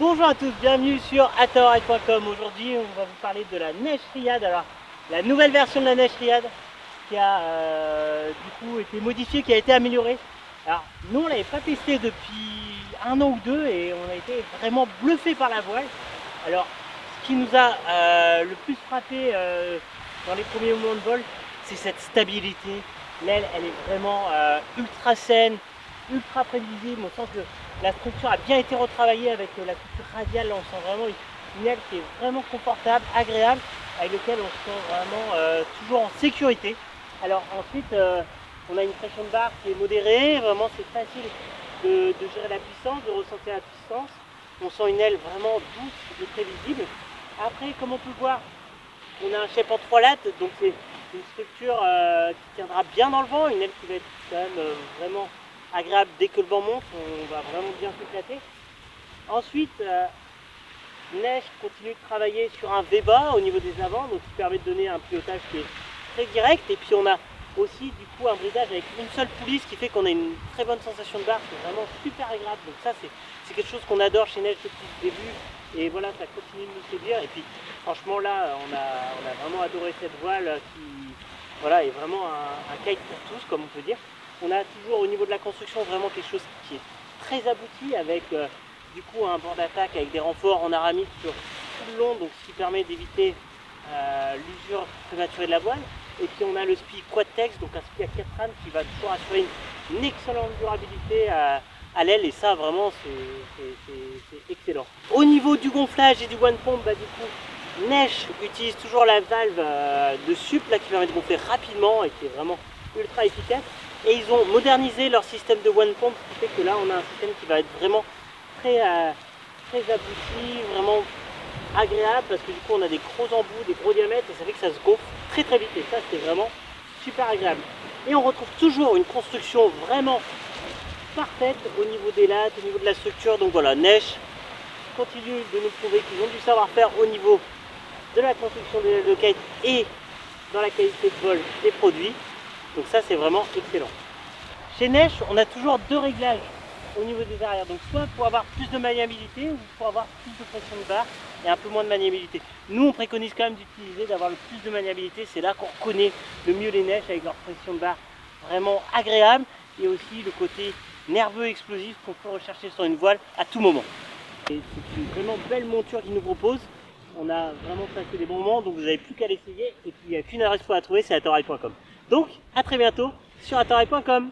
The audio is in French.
Bonjour à tous, bienvenue sur atorride.com. Aujourd'hui, on va vous parler de la neige Riyad. Alors, la nouvelle version de la neige Riyad qui a du coup été modifiée, qui a été améliorée. Alors, nous, on l'avait pas testé depuis un an ou deux et on a été vraiment bluffé par la voile. Alors, ce qui nous a le plus frappé dans les premiers moments de vol, c'est cette stabilité. L'aile, elle est vraiment ultra saine, ultra prévisible. On sent que la structure a bien été retravaillée avec la couture radiale. Là, on sent vraiment une aile qui est vraiment confortable, agréable, avec laquelle on se sent vraiment toujours en sécurité. Alors ensuite, on a une pression de barre qui est modérée. Vraiment, c'est facile de gérer la puissance, de ressentir la puissance. On sent une aile vraiment douce et prévisible. Après, comme on peut voir, on a un chep en 3 lattes, donc c'est une structure qui tiendra bien dans le vent, une aile qui va être quand même vraiment agréable dès que le vent monte, on va vraiment bien s'éclater. Ensuite, Neige continue de travailler sur un V-bas au niveau des avants, donc qui permet de donner un pilotage qui est très direct. Et puis on a aussi du coup un bridage avec une seule poulie, ce qui fait qu'on a une très bonne sensation de barre, c'est vraiment super agréable. Donc ça c'est quelque chose qu'on adore chez Neige depuis le début. Et voilà, ça continue de nous séduire. Et puis franchement là, on a vraiment adoré cette voile qui voilà, est vraiment un kite pour tous, comme on peut dire. On a toujours au niveau de la construction vraiment quelque chose qui est très abouti avec du coup un bord d'attaque avec des renforts en aramide sur tout le long, donc ce qui permet d'éviter l'usure prématurée de la voile. Et puis on a le SPI Quadtex, donc un SPI à 4 rames qui va toujours assurer une excellente durabilité à l'aile, et ça vraiment c'est excellent. Au niveau du gonflage et du one pump, du coup Neige utilise toujours la valve de sup là, qui permet de gonfler rapidement et qui est vraiment ultra efficace. Et ils ont modernisé leur système de one pump, ce qui fait que là on a un système qui va être vraiment très abouti, vraiment agréable, parce que du coup on a des gros embouts, des gros diamètres, et ça fait que ça se gonfle très très vite, et ça c'est vraiment super agréable. Et on retrouve toujours une construction vraiment parfaite au niveau des lattes, au niveau de la structure. Donc voilà, Neige continue de nous prouver qu'ils ont du savoir-faire au niveau de la construction des ailes de kite et dans la qualité de vol des produits. Donc ça c'est vraiment excellent. Chez Neige, on a toujours deux réglages au niveau des arrières, donc soit pour avoir plus de maniabilité ou pour avoir plus de pression de barre et un peu moins de maniabilité. Nous on préconise quand même d'utiliser, d'avoir le plus de maniabilité, c'est là qu'on reconnaît le mieux les Neiges avec leur pression de barre vraiment agréable et aussi le côté nerveux explosif qu'on peut rechercher sur une voile à tout moment. Et c'est une vraiment belle monture qu'ils nous proposent. On a vraiment passé des bons moments, donc vous n'avez plus qu'à l'essayer, et puis il n'y a qu'une adresse pour la trouver, c'est atorride.com. Donc à très bientôt sur atorride.com.